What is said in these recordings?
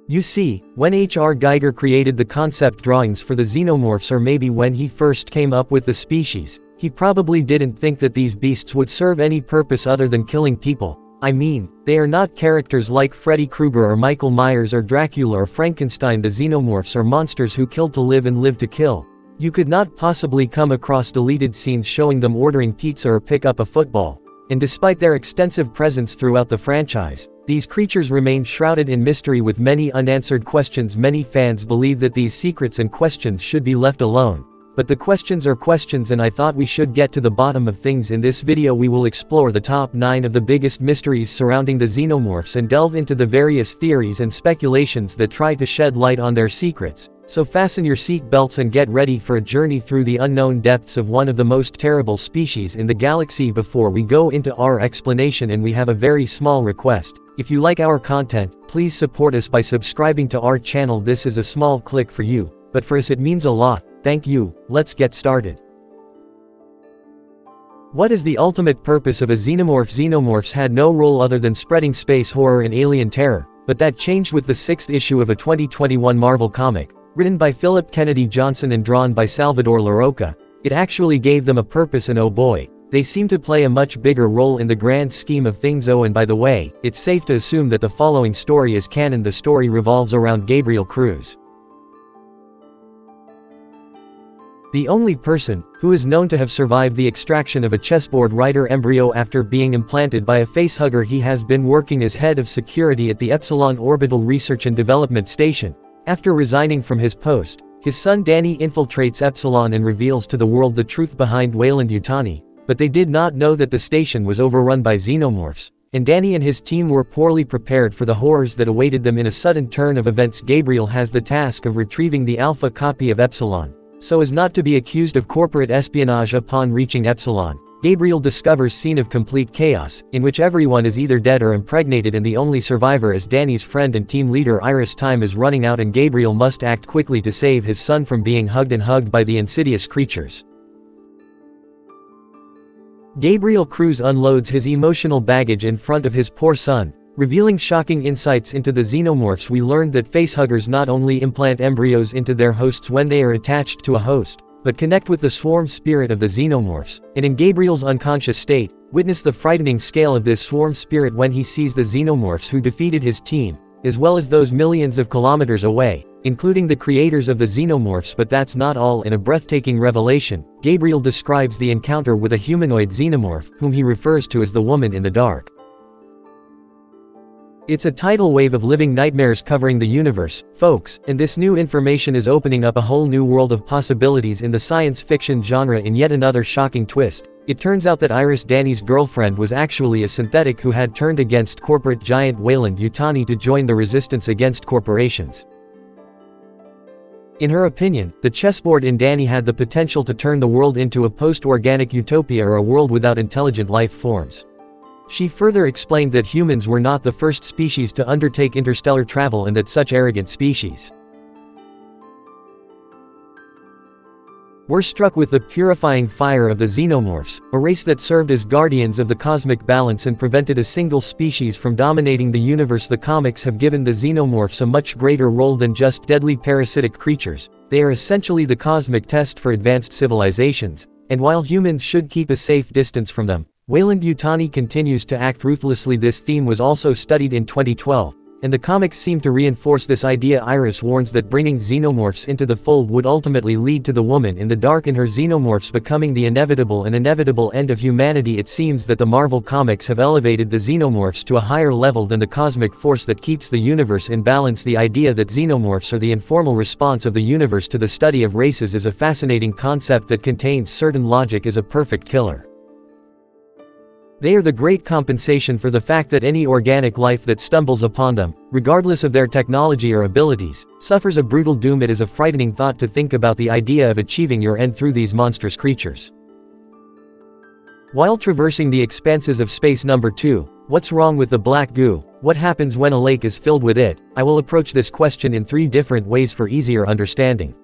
You see, when HR Geiger created the concept drawings for the xenomorphs, or maybe when he first came up with the species, he probably didn't think that these beasts would serve any purpose other than killing people. I mean, they are not characters like Freddy Krueger or Michael Myers or Dracula or Frankenstein the Xenomorphs, or monsters who killed to live and live to kill. You could not possibly come across deleted scenes showing them ordering pizza or pick up a football. And despite their extensive presence throughout the franchise, these creatures remain shrouded in mystery with many unanswered questions. Many fans believe that these secrets and questions should be left alone. But the questions are questions, and I thought we should get to the bottom of things. In this video we will explore the top 9 of the biggest mysteries surrounding the xenomorphs and delve into the various theories and speculations that try to shed light on their secrets. So fasten your seat belts and get ready for a journey through the unknown depths of one of the most terrible species in the galaxy. Before we go into our explanation, and we have a very small request. If you like our content, please support us by subscribing to our channel. This is a small click for you, but for us it means a lot. Thank you. Let's get started. What is the ultimate purpose of a xenomorph? Xenomorphs had no role other than spreading space horror and alien terror, but that changed with the 6th issue of a 2021 Marvel comic, written by Philip Kennedy Johnson and drawn by Salvador Larroca. It actually gave them a purpose, and oh boy, they seem to play a much bigger role in the grand scheme of things. Oh, and by the way, it's safe to assume that the following story is canon. The story revolves around Gabriel Cruz, the only person who is known to have survived the extraction of a chessboard rider embryo after being implanted by a facehugger. He has been working as head of security at the Epsilon Orbital Research and Development Station. After resigning from his post, his son Danny infiltrates Epsilon and reveals to the world the truth behind Weyland-Yutani. But they did not know that the station was overrun by xenomorphs, and Danny and his team were poorly prepared for the horrors that awaited them. In a sudden turn of events, Gabriel has the task of retrieving the alpha copy of Epsilon, so as not to be accused of corporate espionage. Upon reaching Epsilon, Gabriel discovers a scene of complete chaos, in which everyone is either dead or impregnated, and the only survivor is Danny's friend and team leader Iris. Time is running out and Gabriel must act quickly to save his son from being hugged by the insidious creatures. Gabriel Cruz unloads his emotional baggage in front of his poor son, revealing shocking insights into the xenomorphs. We learned that facehuggers not only implant embryos into their hosts when they are attached to a host, but connect with the swarm spirit of the xenomorphs, and in Gabriel's unconscious state, witness the frightening scale of this swarm spirit when he sees the xenomorphs who defeated his team, as well as those millions of kilometers away, including the creators of the xenomorphs. But that's not all. In a breathtaking revelation, Gabriel describes the encounter with a humanoid xenomorph, whom he refers to as the woman in the dark. It's a tidal wave of living nightmares covering the universe, folks, and this new information is opening up a whole new world of possibilities in the science fiction genre. In yet another shocking twist, it turns out that Iris, Danny's girlfriend, was actually a synthetic who had turned against corporate giant Weyland-Yutani to join the resistance against corporations. In her opinion, the chessboard in Danny had the potential to turn the world into a post-organic utopia, or a world without intelligent life forms. She further explained that humans were not the first species to undertake interstellar travel, and that such arrogant species were struck with the purifying fire of the xenomorphs, a race that served as guardians of the cosmic balance and prevented a single species from dominating the universe. The comics have given the xenomorphs a much greater role than just deadly parasitic creatures. They are essentially the cosmic test for advanced civilizations, and while humans should keep a safe distance from them, Weyland-Yutani continues to act ruthlessly. This theme was also studied in 2012, and the comics seem to reinforce this idea. Iris warns that bringing xenomorphs into the fold would ultimately lead to the woman in the dark and her xenomorphs becoming the inevitable end of humanity. It seems that the Marvel comics have elevated the xenomorphs to a higher level than the cosmic force that keeps the universe in balance. The idea that xenomorphs are the informal response of the universe to the study of races is a fascinating concept that contains certain logic. Is a perfect killer. They are the great compensation for the fact that any organic life that stumbles upon them, regardless of their technology or abilities, suffers a brutal doom. It is a frightening thought to think about the idea of achieving your end through these monstrous creatures. While traversing the expanses of space. Number 2. What's wrong with the black goo? What happens when a lake is filled with it? I will approach this question in 3 different ways for easier understanding.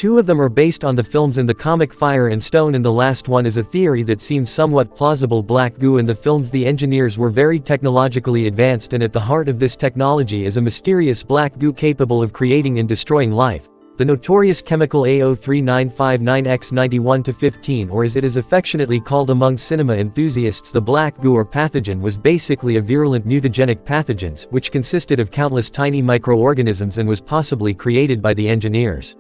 Two of them are based on the films and the comic Fire and Stone, and the last one is a theory that seems somewhat plausible. Black goo in the films. The engineers were very technologically advanced, and at the heart of this technology is a mysterious black goo capable of creating and destroying life. The notorious chemical A03959X91-15, or as it is affectionately called among cinema enthusiasts, the black goo or pathogen, was basically a virulent mutagenic pathogen which consisted of countless tiny microorganisms and was possibly created by the engineers.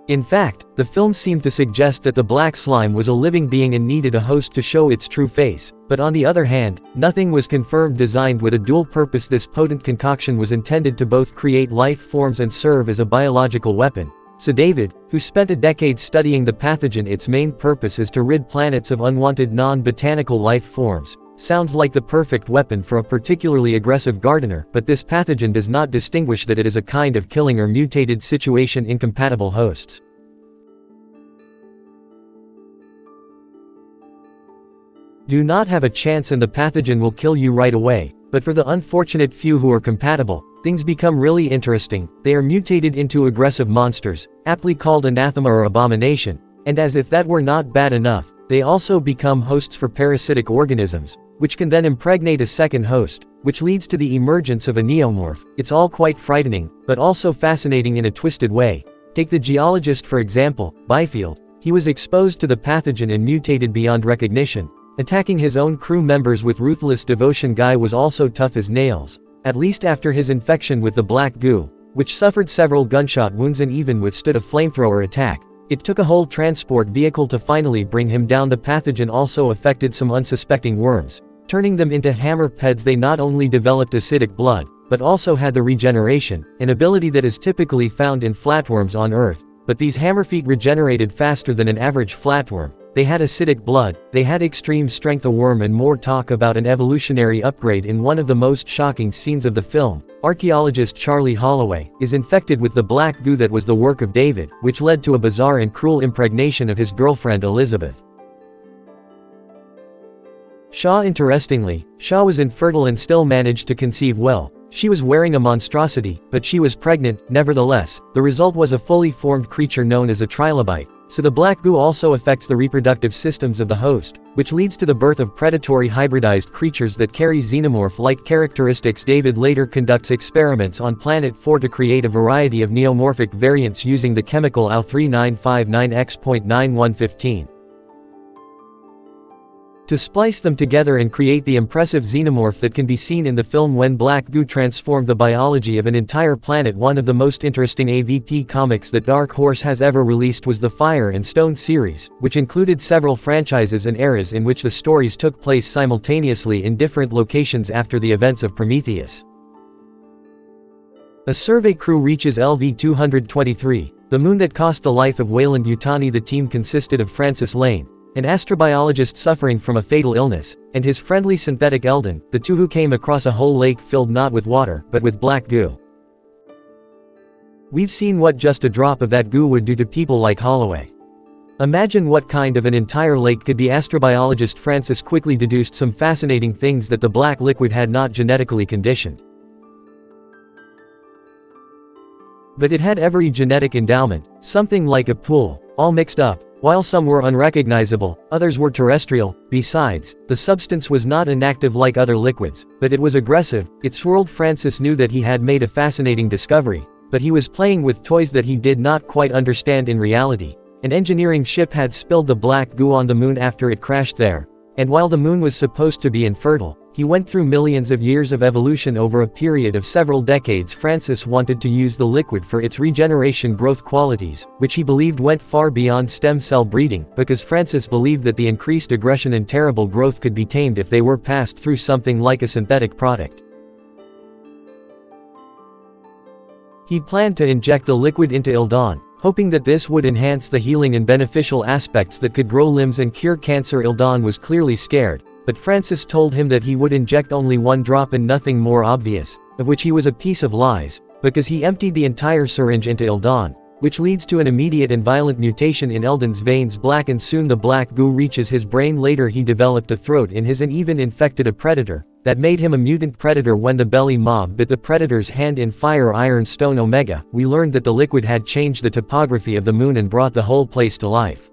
In fact, the film seemed to suggest that the black slime was a living being and needed a host to show its true face, but on the other hand, nothing was confirmed. Designed with a dual purpose, this potent concoction was intended to both create life forms and serve as a biological weapon. So David, who spent a decade studying the pathogen, its main purpose is to rid planets of unwanted non-botanical life forms. Sounds like the perfect weapon for a particularly aggressive gardener, but this pathogen does not distinguish that it is a kind of killing or mutated situation incompatible hosts. Do not have a chance and the pathogen will kill you right away, but for the unfortunate few who are compatible, things become really interesting. They are mutated into aggressive monsters, aptly called anathema or abomination, and as if that were not bad enough, they also become hosts for parasitic organisms, which can then impregnate a second host, which leads to the emergence of a neomorph. It's all quite frightening, but also fascinating in a twisted way. Take the geologist for example, Byfield. He was exposed to the pathogen and mutated beyond recognition, attacking his own crew members with ruthless devotion. Guy was also tough as nails, at least after his infection with the black goo, which suffered several gunshot wounds and even withstood a flamethrower attack. It took a whole transport vehicle to finally bring him down. The pathogen also affected some unsuspecting worms, turning them into hammerheads. They not only developed acidic blood, but also had the regeneration, an ability that is typically found in flatworms on Earth. But these hammerfeet regenerated faster than an average flatworm. They had acidic blood, they had extreme strength. A worm and more. Talk about an evolutionary upgrade. In one of the most shocking scenes of the film, archaeologist Charlie Holloway is infected with the black goo that was the work of David, which led to a bizarre and cruel impregnation of his girlfriend Elizabeth Shaw. Interestingly, Shaw was infertile and still managed to conceive well. She was wearing a monstrosity, but she was pregnant. Nevertheless, the result was a fully formed creature known as a trilobite. So the black goo also affects the reproductive systems of the host, which leads to the birth of predatory hybridized creatures that carry xenomorph-like characteristics. David later conducts experiments on Planet 4 to create a variety of neomorphic variants using the chemical AL3959X.9115. to splice them together and create the impressive xenomorph that can be seen in the film when black goo transformed the biology of an entire planet. One of the most interesting AVP comics that Dark Horse has ever released was the Fire and Stone series, which included several franchises and eras in which the stories took place simultaneously in different locations after the events of Prometheus. A survey crew reaches LV-223, the moon that cost the life of Wayland Yutani. The team consisted of Francis Lane, an astrobiologist suffering from a fatal illness, and his friendly synthetic Eldon, the two who came across a whole lake filled not with water, but with black goo. We've seen what just a drop of that goo would do to people like Holloway. Imagine what kind of an entire lake could be. Astrobiologist Francis quickly deduced some fascinating things that the black liquid had not genetically conditioned, but it had every genetic endowment, something like a pool, all mixed up. While some were unrecognizable, others were terrestrial. Besides, the substance was not inactive like other liquids, but it was aggressive. It swirled. Francis knew that he had made a fascinating discovery, but he was playing with toys that he did not quite understand. In reality, an engineering ship had spilled the black goo on the moon after it crashed there, and while the moon was supposed to be infertile, he went through millions of years of evolution over a period of several decades. Francis wanted to use the liquid for its regeneration growth qualities, which he believed went far beyond stem cell breeding, because Francis believed that the increased aggression and terrible growth could be tamed if they were passed through something like a synthetic product. He planned to inject the liquid into Ildon, hoping that this would enhance the healing and beneficial aspects that could grow limbs and cure cancer. Ildon was clearly scared, but Francis told him that he would inject only one drop and nothing more. Obvious, of which he was a piece of lies, because he emptied the entire syringe into Ildon. which leads to an immediate and violent mutation in Eldon's veins black, and soon the black goo reaches his brain. Later he developed a throat in his and even infected a predator that made him a mutant predator. When the belly mob bit the predator's hand in Fire Iron Stone Omega, we learned that the liquid had changed the topography of the moon and brought the whole place to life.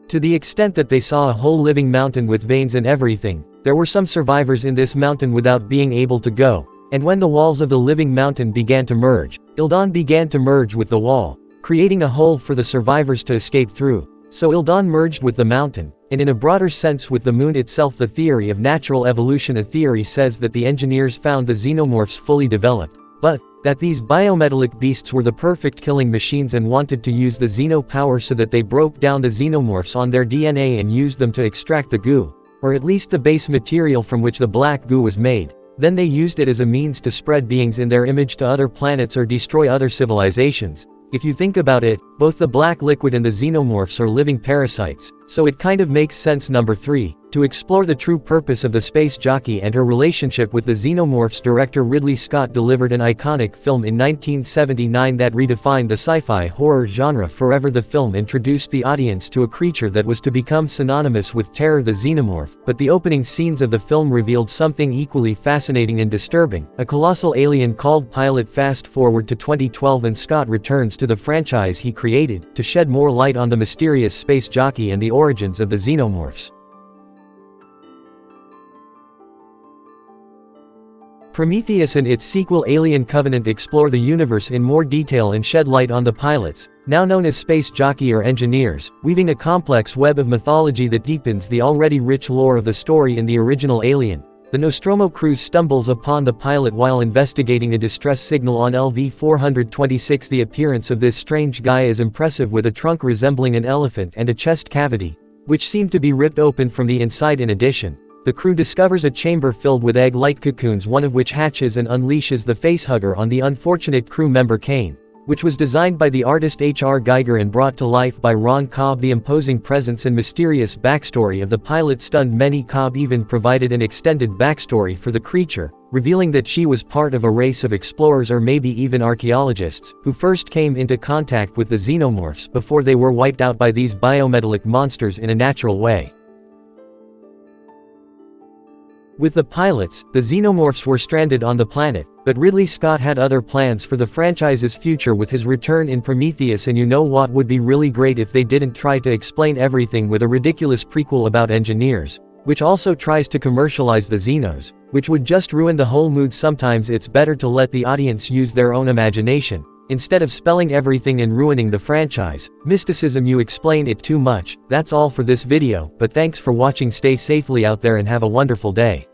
To the extent that they saw a whole living mountain with veins and everything. There were some survivors in this mountain without being able to go, and when the walls of the living mountain began to merge, Ildon began to merge with the wall, creating a hole for the survivors to escape through. So Ildon merged with the mountain, and in a broader sense with the moon itself. The theory of natural evolution. A theory says that the engineers found the xenomorphs fully developed, but that these biometallic beasts were the perfect killing machines and wanted to use the xeno power, so that they broke down the xenomorphs on their DNA and used them to extract the goo, or at least the base material from which the black goo was made. Then they used it as a means to spread beings in their image to other planets or destroy other civilizations. If you think about it, both the black liquid and the xenomorphs are living parasites, so it kind of makes sense. Number 3. To explore the true purpose of the space jockey and her relationship with the xenomorphs, director Ridley Scott delivered an iconic film in 1979 that redefined the sci-fi horror genre forever. The film introduced the audience to a creature that was to become synonymous with terror, the xenomorph, but the opening scenes of the film revealed something equally fascinating and disturbing: a colossal alien called Pilot. Fast forward to 2012 and Scott returns to the franchise he created, to shed more light on the mysterious space jockey and the origins of the xenomorphs. Prometheus and its sequel Alien Covenant explore the universe in more detail and shed light on the pilots, now known as space jockey or engineers, weaving a complex web of mythology that deepens the already rich lore of the story. In the original Alien, the Nostromo crew stumbles upon the pilot while investigating a distress signal on LV-426. The appearance of this strange guy is impressive, with a trunk resembling an elephant and a chest cavity, which seemed to be ripped open from the inside. In addition, the crew discovers a chamber filled with egg-like cocoons, one of which hatches and unleashes the facehugger on the unfortunate crew member Kane, which was designed by the artist HR Geiger and brought to life by Ron Cobb. The imposing presence and mysterious backstory of the pilot stunned many. Cobb even provided an extended backstory for the creature, revealing that she was part of a race of explorers, or maybe even archaeologists, who first came into contact with the xenomorphs before they were wiped out by these biometallic monsters in a natural way. With the pilots, the xenomorphs were stranded on the planet, but Ridley Scott had other plans for the franchise's future with his return in Prometheus. And you know what would be really great? If they didn't try to explain everything with a ridiculous prequel about engineers, which also tries to commercialize the Xenos, which would just ruin the whole mood. Sometimes it's better to let the audience use their own imagination, instead of spelling everything and ruining the franchise. Mysticism, you explain it too much. That's all for this video, but thanks for watching. Stay safely out there and have a wonderful day.